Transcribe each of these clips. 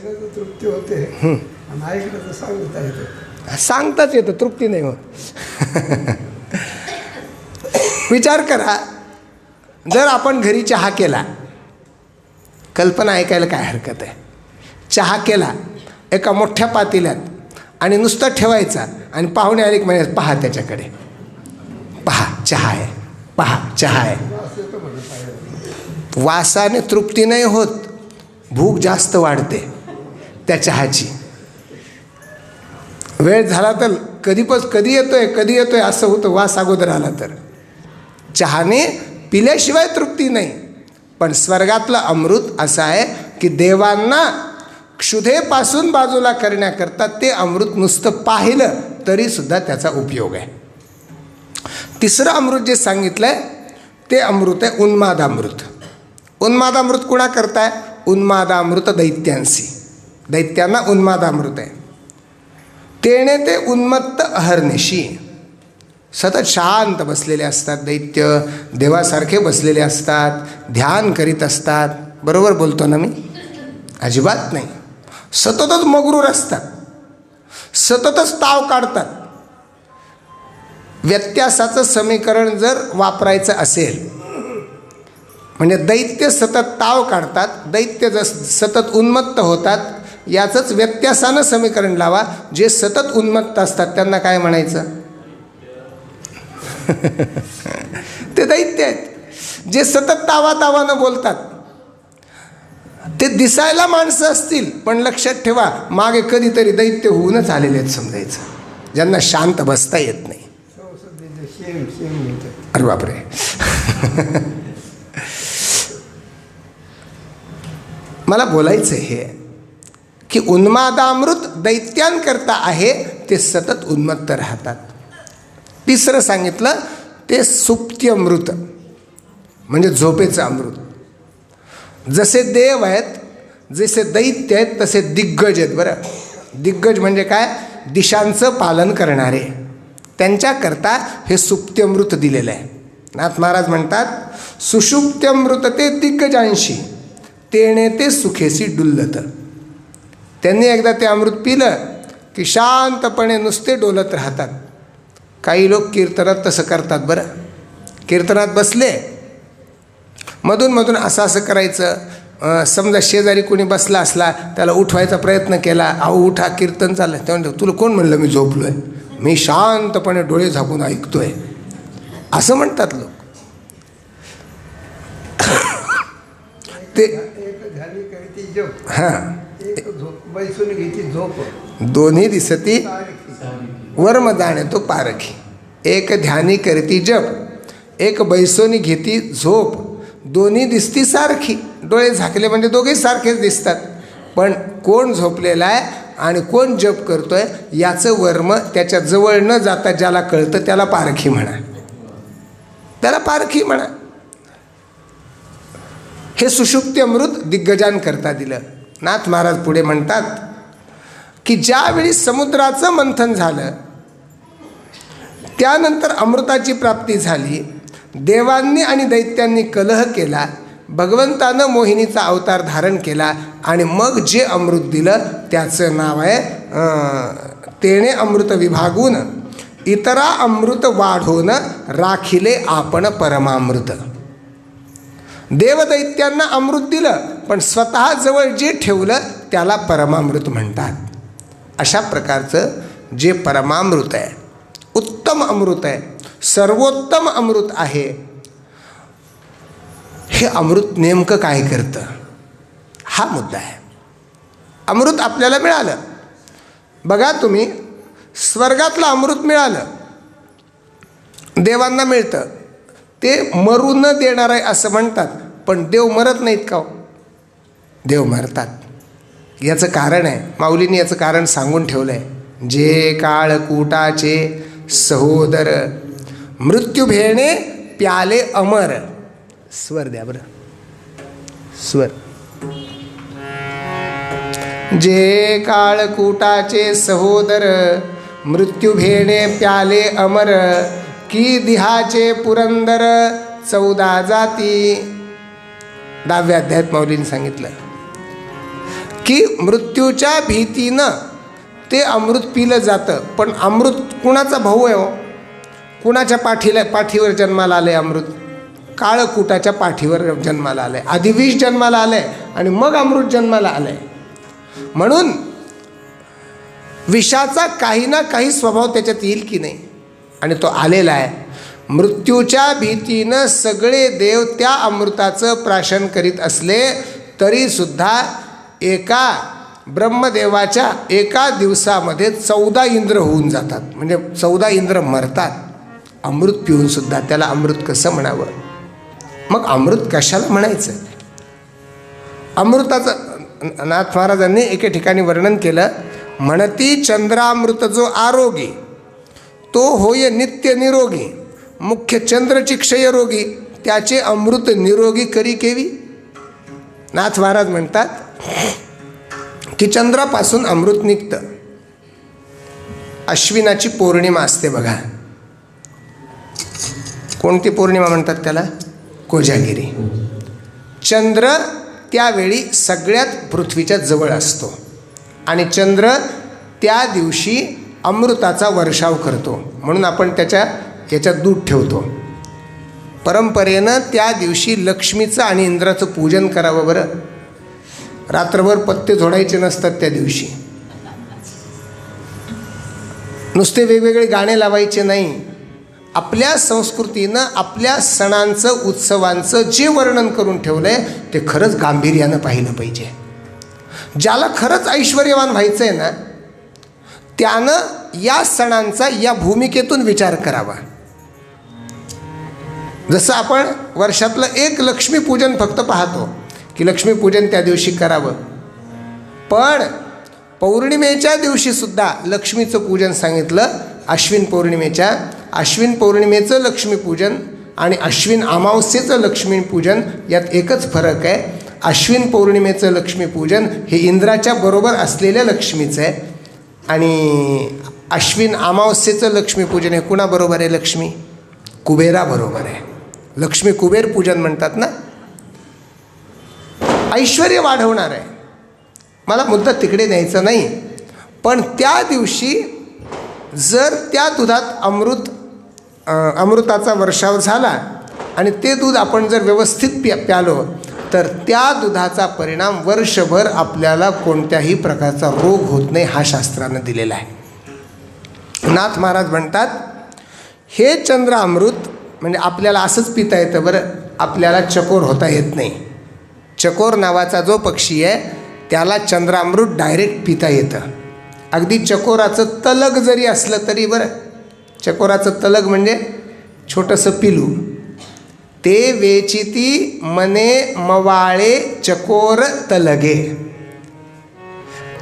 तृप्ती होते आणि ऐकलं तर सांगता येतं. सांगताच येतं, तृप्ती नाही होत. विचार करा, जर आपण घरी चहा केला, कल्पना ऐकायला काय हरकत आहे, चहा केला एका मोठ्या पातेल्यात आणि नुसतं ठेवायचा आणि पाहुणे आले की म्हणायचं पहा त्याच्याकडे, पहा चहा आहे, पहा चहा आहे. वासाने तृप्ती नाही होत, भूक जास्त वाढते त्या चहाची. वेळ झाला तर कधी येतोय असं होतं, वास अगोदर आला तर. चहाने पिल्याशिवाय तृप्ती नाही. पण स्वर्गातलं अमृत असं आहे की देवांना क्षुधेपासून बाजूला करण्याकरता ते अमृत नुसतं पाहिलं तरीसुद्धा त्याचा उपयोग आहे. तिसरं अमृत जे सांगितलं आहे ते अमृत आहे उन्मादामृत. उन्मादामृत कुणा करताय? उन्मादामृत दैत्यांशी, दैत्यांना उन्मादामृत आहे. तेणे ते उन्मत्त अहर्निशी, सतत शांत बसलेले असतात दैत्य, देवासारखे बसलेले असतात, ध्यान करीत असतात. बरोबर बोलतो ना मी? अजिबात नाही. सततच मग्रूर असतात, सततच ताव काढतात. व्यत्यासाचं समीकरण जर वापरायचं असेल म्हणजे दैत्य सतत ताव काढतात, दैत्य सतत उन्मत्त होतात, याचंच व्यत्यासानं समीकरण लावा. जे सतत उन्मत्त असतात त्यांना काय म्हणायचं? ते दैत्य आहेत. जे सतत तावातावानं बोलतात ते दिसायला माणसं असतील, पण लक्षात ठेवा मागे कधीतरी दैत्य होऊनच आलेले आहेत समजायचं, ज्यांना शांत बसता येत नाही. अरे बापरे. मला बोलायचं हे की उन्मादामृत दैत्यांकरता आहे, ते सतत उन्मत्त राहतात. तिसरं सांगितलं ते सुप्ती अमृत म्हणजे झोपेचं अमृत. जसे देव आहेत, जसे दैत्य आहेत, तसे दिग्गज आहेत. बरं, दिग्गज म्हणजे काय? दिशांचं पालन करणारे. त्यांच्याकरता हे सुप्त्यमृत दिलेलं आहे. नाथ महाराज म्हणतात सुषुप्त्यमृत ते दिग्गजांशी, तेणे ते सुखेसी डुल्लत. त्यांनी एकदा ते अमृत पिलं की शांतपणे नुसते डोलत राहतात. काही लोक कीर्तनात तसं करतात. बरं, कीर्तनात बसले, मधून मधून असं करायचं. समजा शेजारी कोणी बसला असला, त्याला उठवायचा प्रयत्न केला, अहो उठा कीर्तन चाललं. तेव्हा म्हणतो तुला कोण म्हणलं मी झोपलो आहे, मी शांतपणे डोळे झाकून ऐकतोय, असं म्हणतात लोक. ते हां, दोन्ही दिसती वर्म जाणे तो पारखी. एक ध्यानी करती जप, एक बैसोनी घेती झोप, दोन्ही दिसती सारखी. डोळे झाकले म्हणजे दोघेही सारखेच दिसतात. पण कोण झोपलेला आहे आणि कोण जप करतोय याचं वर्म त्याच्या जवळ न जाता ज्याला कळतं त्याला पारखी म्हणा, त्याला पारखी म्हणा. हे सुषुप्ती अमृत दिग्गजांकरता दिलं. नाथ महाराज पुढे म्हणतात की ज्यावेळी समुद्राचं मंथन झालं, त्यानंतर अमृताची प्राप्ती झाली, देवांनी आणि दैत्यांनी कलह केला, भगवंतानं मोहिनीचा अवतार धारण केला आणि मग जे अमृत दिलं त्याचं नाव आहे तेणे अमृत विभागून इतरा अमृत वाढवून राखिले आपण परमामृत. देवदैत्यांना अमृत दिलं, पण स्वतः जवळ जे ठेवलं त्याला परमामृत म्हणतात. अशा प्रकारचं जे परमामृत आहे, उत्तम अमृत आहे, सर्वोत्तम अमृत आहे, हे अमृत नेमकं काय करतं हा मुद्दा आहे. अमृत आपल्याला मिळालं. बघा तुम्ही, स्वर्गातलं अमृत मिळालं, देवांना मिळतं. ते मरू न देणार आहे असं म्हणतात, पण देव मरत नाहीत का? देव मरतात. याचं कारण आहे, माऊलींनी याचं कारण सांगून ठेवलं आहे. जे काळकूटाचे सहोदर मृत्यू भेणे प्याले अमर. स्वर द्या बरं, स्वर. जे काळकूटाचे सहोदर मृत्यू भेणे प्याले अमर, की दिहाचे पुरंदर 14 जाती. 10व्या अध्यायात माऊलींनी सांगितलं की मृत्यूच्या भीतीनं ते अमृत पिलं जातं. पण अमृत कुणाचा भाऊ आहे हो? कुणाच्या पाठीवर जन्माला आलं आहे अमृत? काळकुटाच्या पाठीवर जन्माला आलं आहे. आधी विष जन्माला आलं आहे आणि मग अमृत जन्माला आलं आहे. म्हणून विषाचा काही ना काही स्वभाव त्याच्यात येईल की नाही, आणि तो आलेला आहे. मृत्यूच्या भीतीनं सगळे देव त्या अमृताचं प्राशन करीत असले तरीसुद्धा एका ब्रह्मदेवाच्या एका दिवसामध्ये 14 इंद्र होऊन जातात. म्हणजे 14 इंद्र मरतात अमृत पिऊनसुद्धा. त्याला अमृत कसं म्हणावं? मग अमृत कशाला म्हणायचं? अमृताचं नाथ महाराजांनी एके ठिकाणी वर्णन केलं. म्हणती चंद्रामृत जो आरोगी तो होय नित्य निरोगी, मुख्य चंद्रची क्षयरोगी त्याचे अमृत निरोगी करी केवी. नाथ महाराज म्हणतात की चंद्रापासून अमृत निघतं. अश्विनाची पौर्णिमा असते बघा. कोणती पौर्णिमा म्हणतात त्याला? कोजागिरी. चंद्र त्यावेळी सगळ्यात पृथ्वीच्या जवळ असतो आणि चंद्र त्या दिवशी अमृताचा वर्षाव करतो. म्हणून आपण याच्यात दूध ठेवतो. परंपरेनं त्या दिवशी लक्ष्मीचं आणि इंद्राचं पूजन करावं बरं. रात्रभर पत्ते झोडायचे नसतात त्या दिवशी. नुसते वेगवेगळे गाणे लावायचे नाही. आपल्या संस्कृतीनं आपल्या सणांचं उत्सवांचं जे वर्णन करून ठेवलं आहे ते खरंच गांभीर्यानं पाहिलं पाहिजे. ज्याला खरंच ऐश्वर्यवान व्हायचं आहे ना त्यानं या सणांचा या भूमिकेतून विचार करावा. जसं आपण वर्षातलं एक लक्ष्मीपूजन फक्त पाहतो की लक्ष्मीपूजन त्या दिवशी करावं, पण पौर्णिमेच्या दिवशीसुद्धा लक्ष्मीचं पूजन सांगितलं. अश्विन पौर्णिमेचं लक्ष्मीपूजन आणि अश्विन अमावस्येचं लक्ष्मीपूजन यात एकच फरक आहे. अश्विन पौर्णिमेचं लक्ष्मीपूजन हे इंद्राच्या बरोबर असलेल्या लक्ष्मीचं आहे आणि अश्विन अमावस्येचं लक्ष्मीपूजन हे कुणाबरोबर आहे? लक्ष्मी कुबेराबरोबर आहे. लक्ष्मी कुबेर पूजन म्हणतात ना. ऐश्वर्य वाढवणार आहे. मला मुद्दा तिकडे न्यायचा नाही, पण त्या दिवशी जर त्या दुधात अमृताचा वर्षाव झाला आणि ते दूध आपण जर व्यवस्थित प्यालो तर त्या दुधाचा परिणाम वर्षभर आपल्याला कोणत्याही प्रकारचा रोग होत नाही, हा शास्त्रानं दिलेला आहे. नाथ महाराज म्हणतात हे चंद्र अमृत म्हणजे आपल्याला असंच पिता येतं बरं. आपल्याला चकोर होता येत नाही. चकोर नावाचा जो पक्षी आहे त्याला चंद्रामृत डायरेक्ट पिता येतं. अगदी चकोराचं तलग जरी असलं तरी बरं. चकोराचं तलग म्हणजे छोटंसं पिलू. ते वेचिती मने मवाळे चकोर तलगे.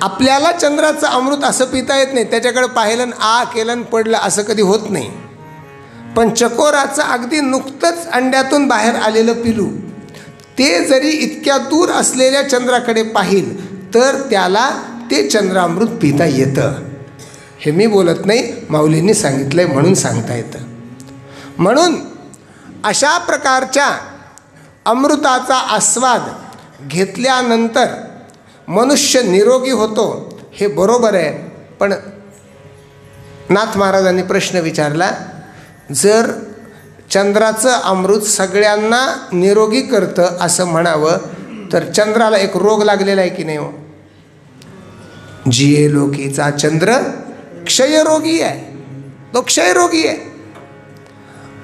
आपल्याला चंद्राचं अमृत असं पिता येत नाही. त्याच्याकडे पाहिलं आ केलं पडलं असं कधी होत नाही. पण चकोराचं अगदी नुकतंच अंड्यातून बाहेर आलेलं पिलू ते जरी इतक्या दूर असलेल्या चंद्राकडे पाहिल तर त्याला ते चंद्रामृत पिता येतं. हे मी बोलत नाही, माऊलींनी सांगितलंय म्हणून सांगता येतं. म्हणून अशा प्रकारच्या अमृताचा आस्वाद घेतल्यानंतर मनुष्य निरोगी होतो हे बरोबर आहे. पण नाथ महाराजांनी प्रश्न विचारला, जर चंद्राचं अमृत सगळ्यांना निरोगी करतं असं म्हणावं तर चंद्राला एक रोग लागलेला आहे की नाही हो? जिये लोकीचा चंद्र क्षयरोगी आहे. तो क्षयरोगी आहे.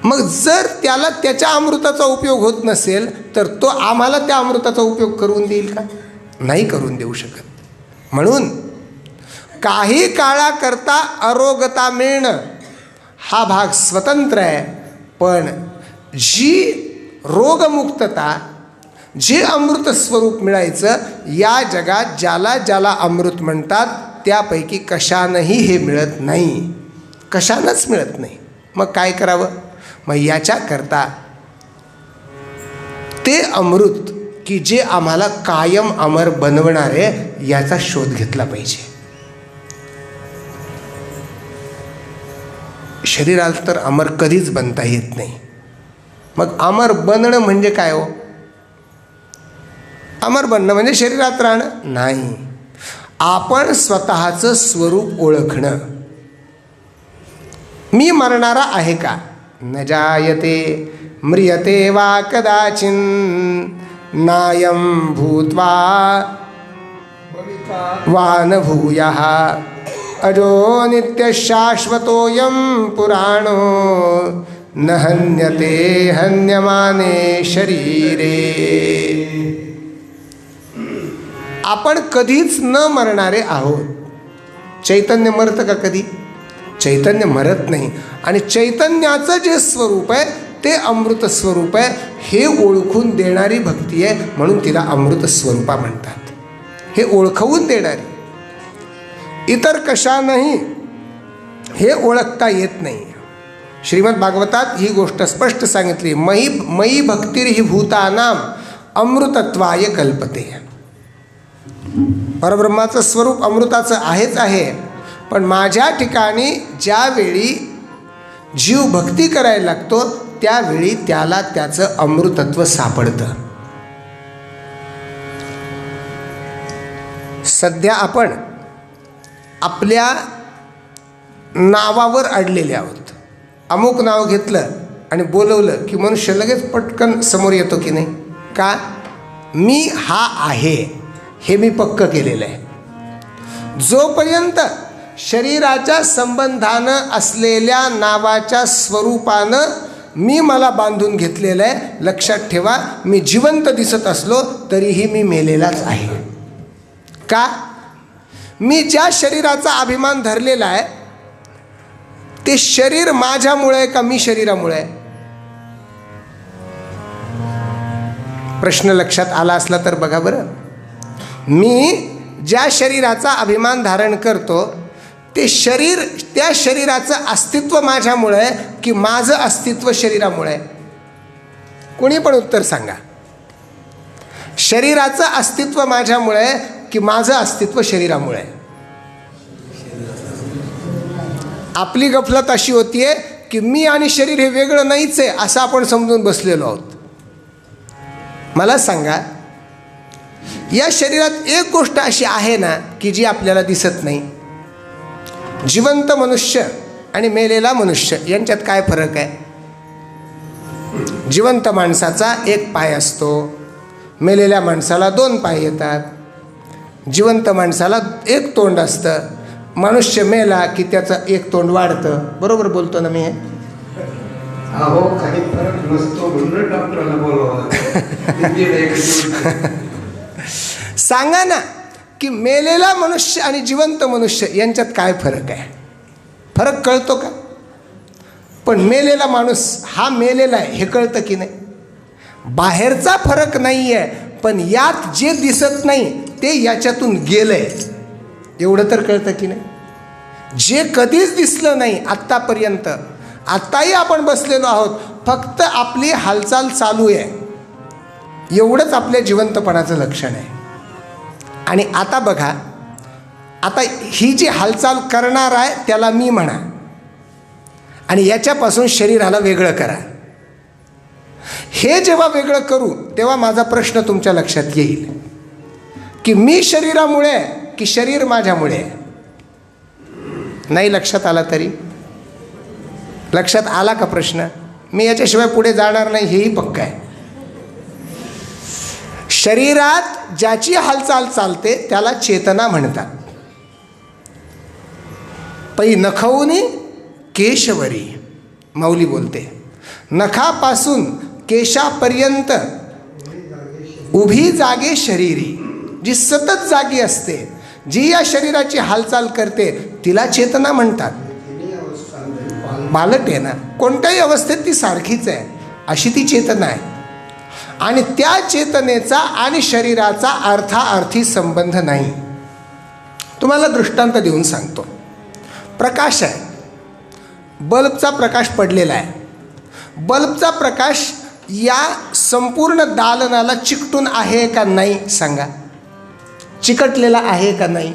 मग जर त्याला त्याच्या अमृताचा उपयोग होत नसेल तर तो आम्हाला त्या अमृताचा उपयोग करून देईल का? नाही करून देऊ शकत. म्हणून काही काळाकरता अरोगता मिळणं हा भाग स्वतंत्र आहे, पण जी रोगमुक्तता, जे अमृत स्वरूप मिळायचं या जगात ज्याला ज्याला अमृत म्हणतात त्यापैकी कशानंही हे मिळत नाही. कशानंच मिळत नाही. मग काय करावं? मग याच्याकरता ते अमृत की जे आम्हाला कायम अमर बनवणार आहे याचा शोध घेतला पाहिजे. शरीराला तर अमर कधीच बनता येत नाही. मग अमर बनणं म्हणजे काय हो? अमर बनणं म्हणजे शरीरात राहणं नाही. आपण स्वतःचं स्वरूप ओळखणं. मी मरणारा आहे का? न जायते म्रियते वा कदाचिन नायं भूत्वा वा न भूयः अजो नित्यशाश्वतोऽयं पुराणो न हन्यते हन्यमाने शरीरे. आपण कधीच न मरणारे आहोत. चैतन्य मरतं का कधी? चैतन्य मरत नाही. आणि चैतन्याचं जे स्वरूप आहे ते अमृत स्वरूप आहे हे ओळखून देणारी भक्ती आहे, म्हणून तिला अमृत स्वरूपा म्हणतात. हे ओळखवून देणारी. इतर कशानंही हे ओळखता येत नाही. श्रीमद भागवतात ही गोष्ट स्पष्ट सांगितली. मयी भक्तिर्हि भूतानाम अमृतत्वाय कल्पते. परब्रह्माचं स्वरूप अमृताचं आहेच आहे, पण माझ्या ठिकाणी ज्यावेळी जीव भक्ती करायला लागतो त्यावेळी त्याला त्याचं अमृतत्व सापडतं. सध्या आपण आपल्या नावावर अडलेले आहोत. अमुक नाव घेतलं आणि बोलवलं की मनुष्य लगेच पटकन समोर येतो की नाही? का? मी हा आहे हे मी पक्क केलेलं आहे. जोपर्यंत शरीराच्या संबंधानं असलेल्या नावाच्या स्वरूपानं मी मला बांधून घेतलेलं आहे, लक्षात ठेवा, मी जिवंत दिसत असलो तरीही मी मेलेलाच आहे. का? मी ज्या शरीराचा अभिमान धरलेला आहे ते शरीर माझ्यामुळे का मी शरीरामुळे? प्रश्न लक्षात आला असला तर बघा बरं. मी ज्या शरीराचा अभिमान धारण करतो ते शरीर, त्या शरीराचं अस्तित्व माझ्यामुळे की माझं अस्तित्व शरीरामुळे? कोणी पण उत्तर सांगा. शरीराचं अस्तित्व माझ्यामुळे की माझं अस्तित्व शरीरामुळे? आपली गफलत अशी होतीये की मी आणि शरीर हे वेगळं नाहीच आहे असं आपण समजून बसलेलो आहोत. मला सांगा, या शरीरात एक गोष्ट अशी आहे ना की जी आपल्याला दिसत नाही. जिवंत मनुष्य आणि मेलेला मनुष्य यांच्यात काय फरक आहे? जिवंत माणसाचा एक पाय असतो, मेलेल्या माणसाला 2 पाय येतात. जिवंत माणसाला एक तोंड असतं, मनुष्य मेला की त्याचं एक तोंड वाढतं. बरोबर बोलतो ना मी? अहो काही फरक नसतो म्हणून डॉक्टरला बोलवा. सांगा ना की मेलेला मनुष्य आणि जिवंत मनुष्य यांच्यात काय फरक आहे? फरक कळतो का? पण मेलेला माणूस हा मेलेला आहे हे कळतं की नाही? बाहेरचा फरक नाही आहे, पण यात जे दिसत नाही ते याच्यातून गेलंय एवढं तर कळतं की नाही? जे कधीच दिसलं नाही आत्तापर्यंत, आत्ताही आपण बसलेलो आहोत, फक्त आपली हालचाल चालू आहे, एवढंच आपल्या जिवंतपणाचं लक्षण आहे. आणि आता बघा, आता ही जी हालचाल करणार आहे त्याला मी म्हणा आणि याच्यापासून शरीराला वेगळं करा. हे जेव्हा वेगळं करू तेव्हा माझा प्रश्न तुमच्या लक्षात येईल की मी शरीरामुळे की शरीर माझ्यामुळे? नाही लक्षात आला तरी? लक्षात आला का प्रश्न? मी याच्याशिवाय पुढे जाणार नाही हेही पक्का आहे. शरीरात ज्याची हालचाल चालते त्याला चेतना म्हणतात. पै नखवुनी केशवरी, माऊली बोलते, नखापासून केशापर्यंत उभी जागे शरीरी, जी सतत जागी असते, जी या शरीराची हालचाल करते तिला चेतना म्हणतात. बालट आहे ना, कोणत्याही अवस्थेत ती सारखीच आहे, अशी ती चेतना आहे. आणि त्या चेतनेचा आणि शरीराचा अर्थाअर्थी संबंध नाही. तुम्हाला दृष्टांत देऊन सांगतो. प्रकाश आहे, बल्बचा प्रकाश पडलेला आहे. बल्बचा प्रकाश या संपूर्ण दालनाला चिकटून आहे का नाही सांगा? चिकटलेला आहे का नाही?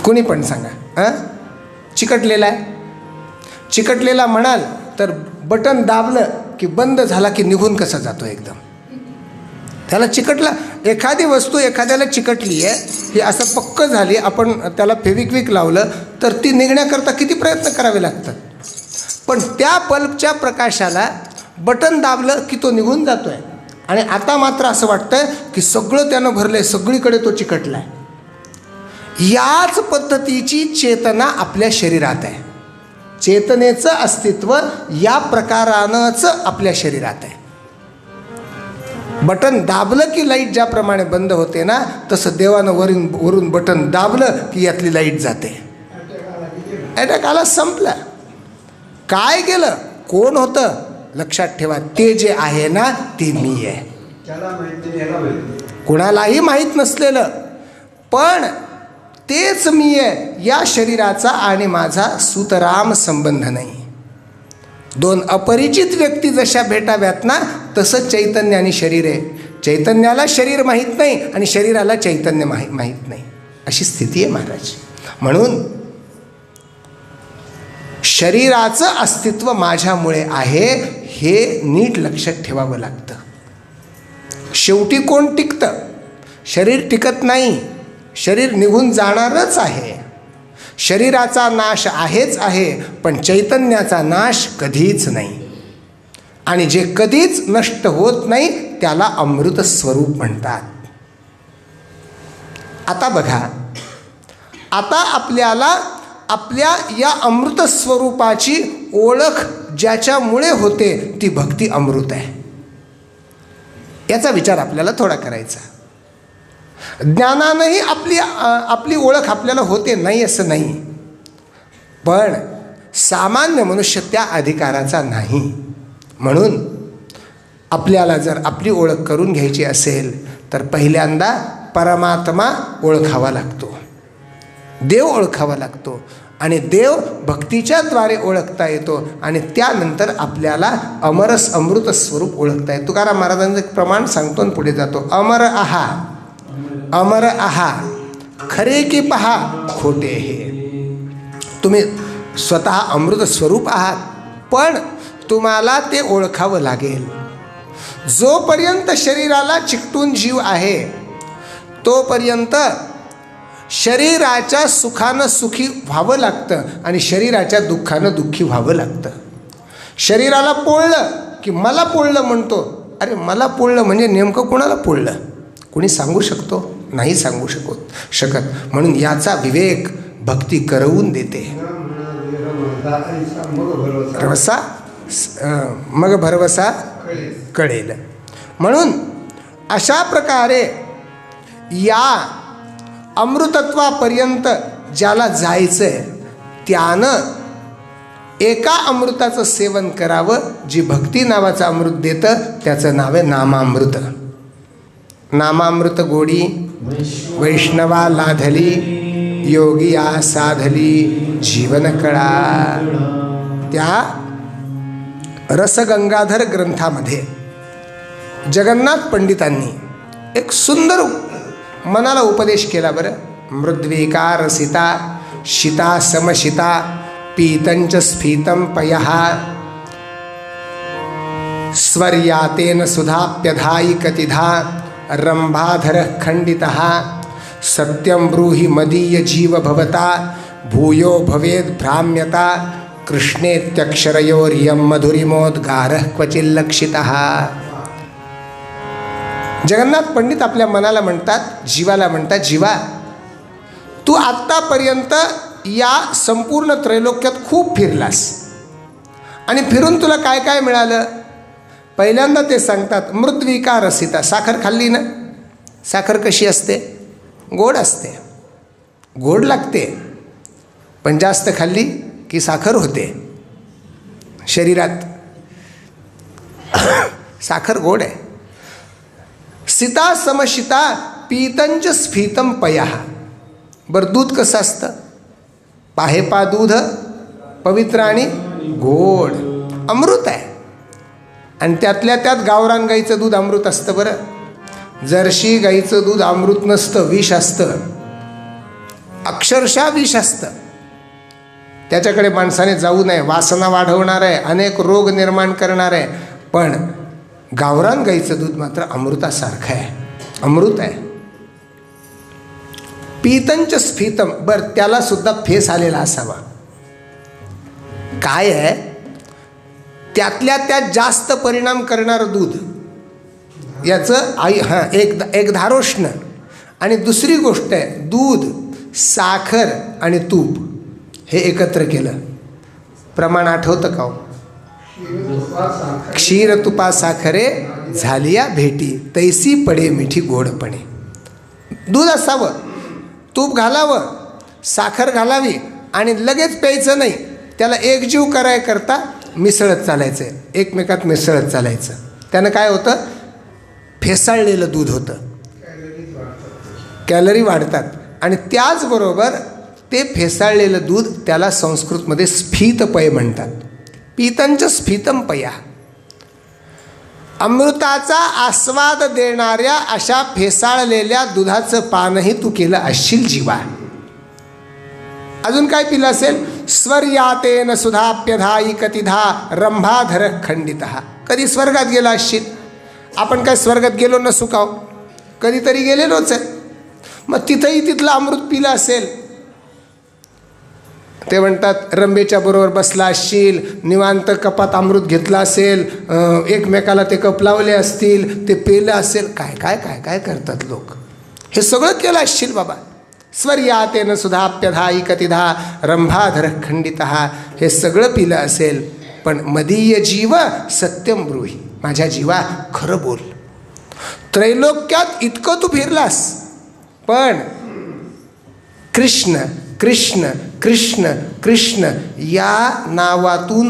कोणी पण सांगा. चिकटलेला आहे. चिकटलेला म्हणाल तर बटन दाबलं की बंद झाला की निघून कसा जातो एकदम? त्याला चिकटला. एखादी वस्तू एखाद्याला चिकटली आहे, ही असं पक्क झाली, आपण त्याला फेविक्विक लावलं तर ती निघण्याकरता किती प्रयत्न करावे लागतात. पण त्या बल्बच्या प्रकाशाला बटन दाबलं की तो निघून जातो आहे. आणि आता मात्र असं वाटतंय की सगळं त्यानं भरलं आहे, सगळीकडे तो चिकटला आहे. याच पद्धतीची चेतना आपल्या शरीरात आहे. चेतनेचं अस्तित्व या प्रकारानंच आपल्या शरीरात आहे. बटन दाबलं की लाईट ज्याप्रमाणे बंद होते ना, तसं देवानं वरून बटन दाबलं की यातली लाईट जाते. अटॅक आला, संपला. काय केलं, कोण होतं, लक्षात ठेवा, ते जे आहे ना ते मी आहे. कुणालाही माहीत नसलेलं, पण तेच मी आहे. या शरीराचा आणि माझा सुतराम संबंध नाही. दोन अपरिचित व्यक्ती जशा भेटाव्यात ना, तसं चैतन्य आणि शरीर आहे. चैतन्याला शरीर माहीत नाही आणि शरीराला चैतन्य माहीत नाही, अशी स्थिती आहे महाराज. म्हणून शरीराचं अस्तित्व माझ्यामुळे आहे, हे नीट लक्षात ठेवावं लागतं. शेवटी कोण टिकतं? शरीर टिकत नाही, शरीर निघून जाणारच आहे. शरीराचा नाश आहेच आहे, पण चैतन्याचा नाश कधीच नाही. आणि जे कधीच नष्ट होत नाही त्याला अमृत स्वरूप म्हणतात. आता बघा, आता आपल्याला आपल्या या अमृत स्वरूपाची ओळख ज्याच्यामुळे होते ती भक्ती अमृत आहे. याचा विचार आपल्याला थोडा करायचा. ज्ञानानंही आपली ओळख आपल्याला होते, नाही असं नाही, पण सामान्य मनुष्य त्या अधिकाराचा नाही. म्हणून आपल्याला जर आपली ओळख करून घ्यायची असेल तर पहिल्यांदा परमात्मा ओळखावा लागतो, देव ओळखावा लागतो. आणि देव भक्तीच्या द्वारे ओळखता येतो. आणि त्यानंतर आपल्याला अमरस अमृत स्वरूप ओळखता येतो. तुकाराम महाराजांचं एक प्रमाण सांगतो आणि पुढे जातो. अमर आहा, अमर आहा, खरे की पहा खोटे हे. तुम्ही स्वतः अमृत स्वरूप आहात, पण तुम्हाला ते ओळखावं लागेल. जोपर्यंत शरीराला चिकटून जीव आहे तोपर्यंत शरीराच्या सुखानं सुखी व्हावं लागतं आणि शरीराच्या दुःखानं दुःखी व्हावं लागतं. शरीराला पोळलं की मला पोळलं म्हणतो. अरे मला पोळलं म्हणजे नेमकं कोणाला पोळलं? कोणी सांगू शकतो? नाही सांगू शकत. म्हणून याचा विवेक भक्ती करवून देते. भरवसा मग भरवसा कळेल. म्हणून अशा प्रकारे या अमृतत्वापर्यंत ज्याला जायचं आहे त्यानं एका अमृताचं सेवन करावं. जी भक्ती नावाचं अमृत देतं त्याचं नाव आहे नामामृत. नामामृत गोडी वैष्णवा लाधली, योगिया साधली जीवन कळा. त्या रसगंगाधर ग्रंथामध्ये जगन्नाथ पंडितांनी एक सुंदर मनाला उपदेश केला. बरं, मृद्विका रसिता शिता समशिता पीतंच स्फीतं पयः स्वर्यातेन सुधाप्यधायि कतिधा रंभाधर खंडितः सत्यं ब्रूहि मदीय जीव भवता भूयो भवेद भ्राम्यता कृष्णेत्यक्षरयोर्यं मधुरिमोद्गारः क्वचिल्लक्षितः. जगन्नाथ पंडित आपल्या मनाला म्हणतात, जीवाला म्हणतात, जीवा तू आत्तापर्यंत या संपूर्ण त्रैलोक्यात खूप फिरलास आणि फिरून तुला काय काय मिळालं? पहिल्यांदा ते सांगतात मृद्विका रसिता. साखर खाल्ली ना? साखर कशी असते? गोड असते, गोड लागते, पण जास्त खाल्ली की साखर होते शरीरात. साखर गोड आहे. सीता समशिता पीतंच स्फीतं पयः. बरं, दूध कसं असतं? पाहेपा दूध पवित्र आणि गोड, अमृत आहे. आणि त्यातल्या त्यात गावरान गाईचं दूध अमृत असतं. बरं, जर्शी गाईचं दूध अमृत नसतं, विष असतं, अक्षरशः विष असतं. त्याच्याकडे माणसाने जाऊ नये. वासना वाढवणार आहे, अनेक रोग निर्माण करणार आहे. पण गावरान गाईचं दूध मात्र अमृतासारखं आहे, अमृत आहे. पीतंच स्फीतम, बरं त्याला सुद्धा फेस आलेला असावा. काय आहे, त्यातल्या त्यात जास्त परिणाम करणारं दूध, याचं एक धारोष्ण. आणि दुसरी गोष्ट आहे, दूध, साखर आणि तूप हे एकत्र केलं, प्रमाण आठवतं का? क्षीर तुपा साखरे झालिया भेटी, तैसी पडे मिठी गोडपणे. दूध असावं, तूप घालावं, साखर घालावी आणि लगेच प्यायचं नाही, त्याला एकजीव करायकरता मिसळत चालायचं, एकमेकात मिसळत चालायचं. त्यानं काय होतं, फेसाळलेलं दूध होतं, कॅलरी वाढतात. आणि त्याचबरोबर ते फेसाळलेलं दूध, त्याला संस्कृतमध्ये स्फीतपय म्हणतात. पीतंच स्फीतम पया. अमृताचा आस्वाद देणाऱ्या अशा फेसाळलेल्या दुधाचं पानही तू केलं असशील जीवा. अजून काय पिलं असेल, स्वर्यातेन सुधाप्यधाई कतिधा रंभाधर खंडित. कधी स्वर्गात गेला असशील. आपण काय स्वर्गात गेलो नसू का? कधीतरी गेलेलोच आहे. मग तिथंही तिथलं अमृत पिलं असेल. ते म्हणतात रंभेच्या बरोबर बसला असशील, निवांत कपात अमृत घेतला असेल, एकमेकाला ते कप लावले असतील, ते पेलं असेल. काय काय काय काय करतात लोक. हे सगळं केलं असशील बाबा. स्वर्यातेन सुधाप्यधाई कतिधा रंभाधर खंडित, हे सगळं पिलं असेल. पण मदीय जीव सत्यम ब्रूहि, माझ्या जीवा खरं बोल. त्रैलोक्यात इतकं तू फिरलास, पण कृष्ण कृष्ण कृष्ण कृष्ण या नावातून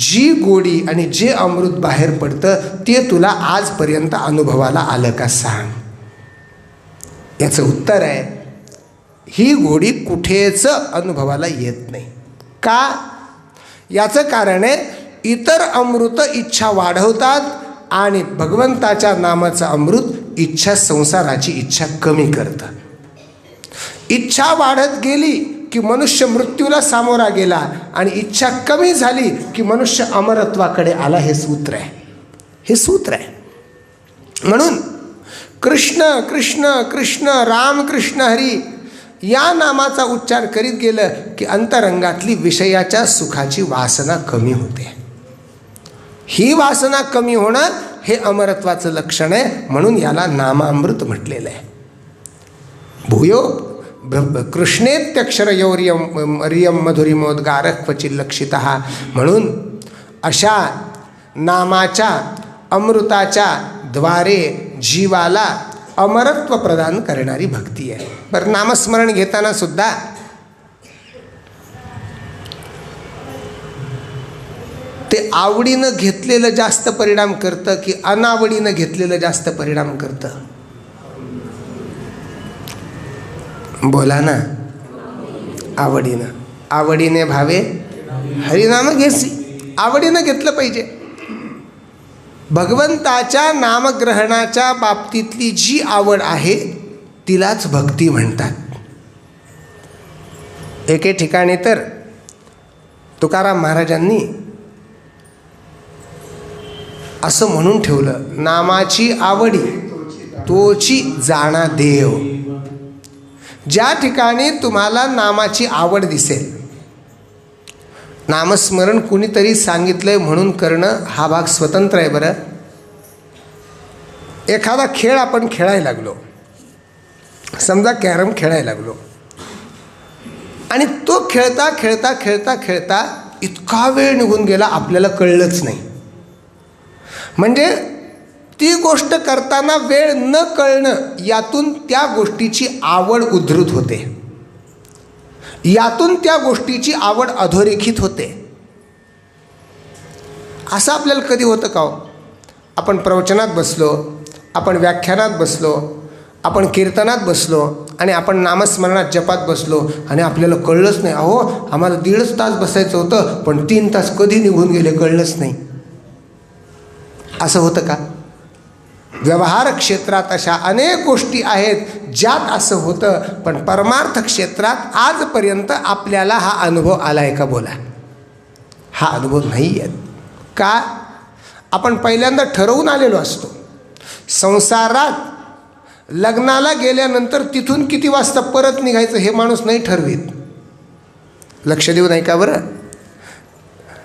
जी गोडी आणि जे अमृत बाहेर पडतं, ते तुला आजपर्यंत अनुभवाला आलं का सांग. याचं उत्तर आहे, ही गोडी कुठेच अनुभवाला येत नाही. का? याचं कारण आहे, इतर अमृत इच्छा वाढवतात आणि भगवंताच्या नामाचं अमृत इच्छा, संसाराची इच्छा कमी करतं. इच्छा वाढत गेली की मनुष्य मृत्यूला सामोरा गेला, आणि इच्छा कमी झाली की मनुष्य अमरत्वाकडे आला. हे सूत्र आहे, हे सूत्र आहे. म्हणून कृष्ण कृष्ण कृष्ण राम कृष्ण हरी या नामाचा उच्चार करीत गेलं की अंतरंगातली विषयाच्या सुखाची वासना कमी होते. ही वासना कमी होणं हे अमरत्वाचं लक्षण आहे. म्हणून याला नामामृत म्हटलेलं आहे. भूयो कृष्णेत्यक्षरयोरियम मधुरिमोद्गार क्वचित लक्षित. म्हणून अशा नामाच्या अमृताच्या द्वारे जीवाला अमरत्व प्रदान करणारी भक्ती आहे. बरं, नामस्मरण घेताना सुद्धा ते आवडीनं घेतलेलं जास्त परिणाम करतं की अनावडीनं घेतलेलं जास्त परिणाम करतं? बोला ना. आवडीनं. आवडीने भावे हरिनाम घेसी. आवडीनं घेतलं पाहिजे. भगवंताच्या नामग्रहणाच्या बाबतीतली जी आवड आहे तिलाच भक्ती म्हणतात. एके ठिकाणी तर तुकाराम महाराजांनी असं म्हणून ठेवलं, नामाची आवडी तोची जाणा देव. ज्या ठिकाणी तुम्हाला नामाची आवड दिसेल, नामस्मरण कुणीतरी सांगितलंय म्हणून करणं हा भाग स्वतंत्र आहे. बरं, एखादा खेळ आपण खेळायला लागलो, समजा कॅरम खेळायला लागलो, आणि तो खेळता खेळता खेळता खेळता इतका वेळ निघून गेला आपल्याला कळलंच नाही. म्हणजे ती गोष्ट करताना वेळ न कळणं, यातून त्या गोष्टीची आवड उद्धृत होते, यातून त्या गोष्टीची आवड अधोरेखित होते. असं आपल्याला कधी होतं का हो? आपण प्रवचनात बसलो, आपण व्याख्यानात बसलो, आपण कीर्तनात बसलो आणि आपण नामस्मरणात जपात बसलो आणि आपल्याला कळलंच नाही. अहो, आम्हाला 1.5 तास बसायचं होतं पण 3 तास कधी निघून गेले कळलंच नाही. असं होतं का? व्यवहार क्षेत्रात अशा अनेक गोष्टी आहेत ज्यात असं होतं, पण परमार्थ क्षेत्रात आजपर्यंत आपल्याला हा अनुभव आला आहे का? बोला. हा अनुभव नाही आहेत. का? आपण पहिल्यांदा ठरवून आलेलो असतो. संसारात लग्नाला गेल्यानंतर तिथून किती वाजता परत निघायचं हे माणूस नाही ठरवीत. लक्ष देऊ नाही का बरं?